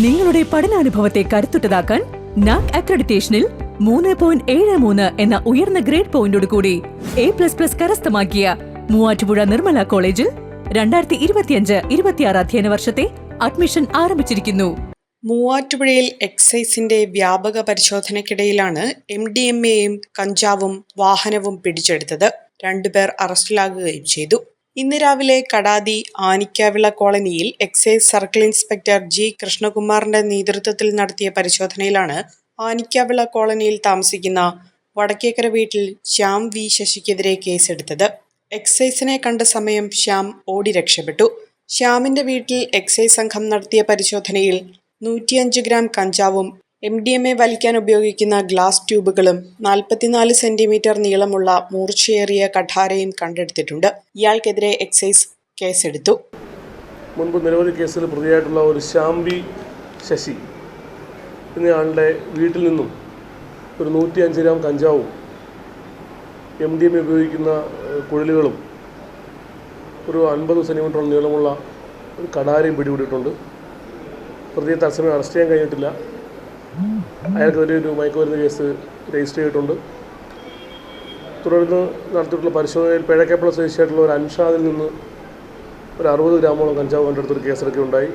നിങ്ങളുടെ പഠനാനുഭവത്തെ കരുത്തുറ്റതാക്കാൻ നാക് അക്രഡിറ്റേഷനിൽ 3.73 എന്ന ഉയർന്ന ഗ്രേഡ് പോയിന്റോട് കൂടി A++ കരസ്ഥമാക്കിയ മൂവാറ്റുപുഴ നിർമ്മല കോളേജിൽ 2025-26 അധ്യയന വർഷത്തെ അഡ്മിഷൻ ആരംഭിച്ചിരിക്കുന്നു. മൂവാറ്റുപുഴയിൽ എക്സൈസിന്റെ വ്യാപക പരിശോധനയ്ക്കിടയിലാണ് MDMAയും കഞ്ചാവും വാഹനവും പിടിച്ചെടുത്തത്. 2 പേർ അറസ്റ്റിലാകുകയും ചെയ്തു. ഇന്ന് രാവിലെ കടാതി ആനിക്കാവിള കോളനിയിൽ എക്സൈസ് സർക്കിൾ ഇൻസ്പെക്ടർ G. കൃഷ്ണകുമാറിന്റെ നേതൃത്വത്തിൽ നടത്തിയ പരിശോധനയിലാണ് ആനിക്കാവിള കോളനിയിൽ താമസിക്കുന്ന വടക്കേക്കര വീട്ടിൽ ശ്യാം V. ശശിക്കെതിരെ കേസെടുത്തത്. എക്സൈസിനെ കണ്ട സമയം ശ്യാം ഓടി രക്ഷപ്പെട്ടു. ശ്യാമിന്റെ വീട്ടിൽ എക്സൈസ് സംഘം നടത്തിയ പരിശോധനയിൽ 105 ഗ്രാം കഞ്ചാവും MDMA വലിക്കാൻ ഉപയോഗിക്കുന്ന ഗ്ലാസ് ട്യൂബുകളും 44 സെന്റിമീറ്റർ നീളമുള്ള മൂർച്ചയേറിയ കഠാരയും കണ്ടെടുത്തിട്ടുണ്ട്. ഇയാൾക്കെതിരെ എക്സൈസ് കേസെടുത്തു. മുൻപ് നിരവധി കേസിൽ പ്രതിയായിട്ടുള്ള ഒരു ശ്യാം V. ശശി എന്നയാളുടെ വീട്ടിൽ നിന്നും ഒരു 105 ഗ്രാം കഞ്ചാവും MDMA ഉപയോഗിക്കുന്ന കുഴലുകളും ഒരു 50 സെന്റിമീറ്റർ നീളമുള്ള ഒരു കഠാരയും പിടികൂടിയിട്ടുണ്ട്. പ്രതിയെ തത്സമയം അറസ്റ്റ് ചെയ്യാൻ കഴിഞ്ഞിട്ടില്ല. അയാൾക്കെതിരെ ഒരു മയക്കുമരുന്ന് കേസ് രജിസ്റ്റർ ചെയ്തിട്ടുണ്ട്. തുടർന്ന് നടത്തിയിട്ടുള്ള പരിശോധനയിൽ പേഴക്കാപ്പുഴ സ്വദേശിയായിട്ടുള്ള ഒരു അൻഷാദിൽ നിന്ന് ഒരു 60 ഗ്രാമോളം കഞ്ചാവ് കണ്ടെടുത്തൊരു കേസെടുക്കെ ഉണ്ടായി.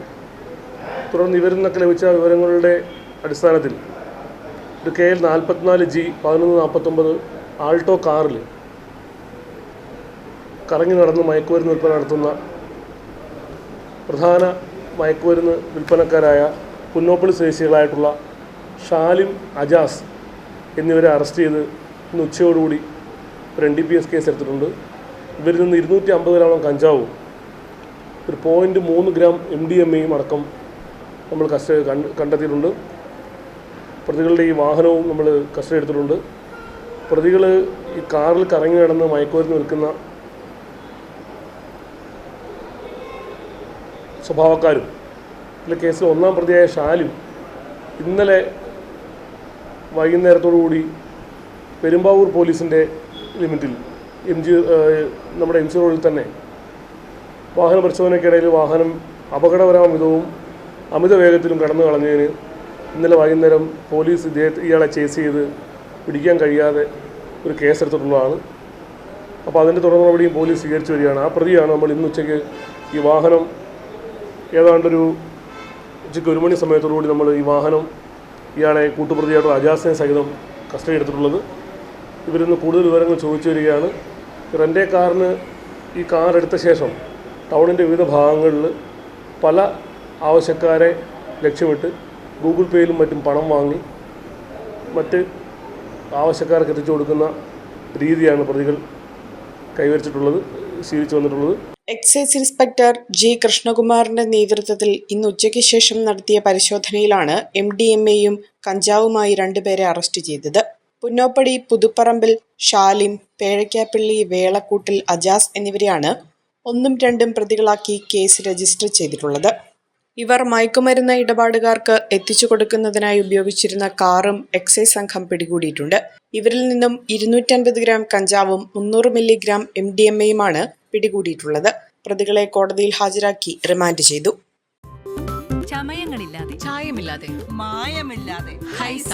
തുടർന്ന് ഇവരിൽ നിന്നൊക്കെ ലഭിച്ച വിവരങ്ങളുടെ അടിസ്ഥാനത്തിൽ ഒരു KL 44G 1149 ആൾട്ടോ കാറിൽ കറങ്ങി നടന്ന് മയക്കുമരുന്ന് വിൽപ്പന നടത്തുന്ന പ്രധാന മയക്കുമരുന്ന് വിൽപ്പനക്കാരായ പുന്നോപ്പള്ളി സ്വദേശികളായിട്ടുള്ള ഷാലിം, അജാസ് എന്നിവരെ അറസ്റ്റ് ചെയ്ത് ഇന്ന് ഉച്ചയോടുകൂടി ഒരു NDPS കേസ് എടുത്തിട്ടുണ്ട്. ഇവരിൽ നിന്ന് 250 ഗ്രാം കഞ്ചാവും ഒരു 0.3 ഗ്രാം MDMAയും അടക്കം നമ്മൾ കണ്ടെത്തിയിട്ടുണ്ട്. പ്രതികളുടെ ഈ വാഹനവും നമ്മൾ കസ്റ്റഡി എടുത്തിട്ടുണ്ട്. പ്രതികൾ ഈ കാറിൽ കറങ്ങി നടന്ന് മയക്കുമരുന്ന് വിൽക്കുന്ന സ്വഭാവക്കാരും ഇതിലെ കേസിൽ 1-ാം പ്രതിയായ ഷാലിം ഇന്നലെ വൈകുന്നേരത്തോടുകൂടി പെരുമ്പാവൂർ പോലീസിൻ്റെ ലിമിറ്റിൽ നമ്മുടെ MG റോഡിൽ തന്നെ വാഹന പരിശോധനയ്ക്കിടയിൽ വാഹനം അപകടകരമായ വിധവും അമിത വേഗത്തിലും കടന്നു കളഞ്ഞതിന് ഇന്നലെ വൈകുന്നേരം പോലീസ് ഇയാളെ ചേസ് ചെയ്ത് പിടിക്കാൻ കഴിയാതെ ഒരു കേസെടുത്തിട്ടുള്ളതാണ്. അപ്പോൾ അതിൻ്റെ തുടർ നടപടിയും പോലീസ് സ്വീകരിച്ചു വരികയാണ്. ആ പ്രതിയാണ് നമ്മൾ ഇന്ന് ഉച്ചയ്ക്ക് ഈ വാഹനം ഏതാണ്ടൊരു ഉച്ചയ്ക്ക് 1 മണി സമയത്തോടുകൂടി നമ്മൾ ഈ വാഹനം ഇയാളെ കൂട്ടുപ്രതിയായിട്ടുള്ള അജാസിനെ സഹിതം കസ്റ്റഡി എടുത്തിട്ടുള്ളത്. ഇവരിന്ന് കൂടുതൽ വിവരങ്ങൾ ചോദിച്ചു വരികയാണ്. റെൻ്റേ കാറിന് ഈ കാർ എടുത്ത ശേഷം ടൗണിൻ്റെ വിവിധ ഭാഗങ്ങളിൽ പല ആവശ്യക്കാരെ ലക്ഷ്യമിട്ട് ഗൂഗിൾ പേയിലും മറ്റും പണം വാങ്ങി മറ്റ് ആവശ്യക്കാർക്ക് എത്തിച്ചു കൊടുക്കുന്ന രീതിയാണ് പ്രതികൾ കൈവരിച്ചിട്ടുള്ളത്, ശീലിച്ചു വന്നിട്ടുള്ളത്. Excise inspector G. കൃഷ്ണകുമാറിന്റെ നേതൃത്വത്തിൽ ഇന്ന് ഉച്ചയ്ക്ക് ശേഷം നടത്തിയ പരിശോധനയിലാണ് MDMAയും കഞ്ചാവുമായി 2 പേരെ അറസ്റ്റ് ചെയ്തത്. പുന്നോപ്പടി പുതുപ്പറമ്പിൽ ഷാലിം, പേഴക്കാപ്പള്ളി വേളക്കൂട്ടിൽ അജാസ് എന്നിവരെയാണ് 1ഉം 2ഉം പ്രതികളാക്കി കേസ് രജിസ്റ്റർ ചെയ്തിട്ടുള്ളത്. ഇവർ മയക്കുമരുന്ന് ഇടപാടുകാർക്ക് എത്തിച്ചു കൊടുക്കുന്നതിനായി ഉപയോഗിച്ചിരുന്ന കാറും എക്സൈസ് സംഘം പിടികൂടിയിട്ടുണ്ട്. ഇവരിൽ നിന്നും 250 ഗ്രാം കഞ്ചാവും 300 മില്ലിഗ്രാം MDMAയുമാണ് പിടികൂടിയിട്ടുള്ളത്. പ്രതികളെ കോടതിയിൽ ഹാജരാക്കി റിമാൻഡ് ചെയ്തു. ചമയങ്ങളില്ലാതെ, ചായമില്ലാതെ, മായമില്ലാതെ ഹൈസ.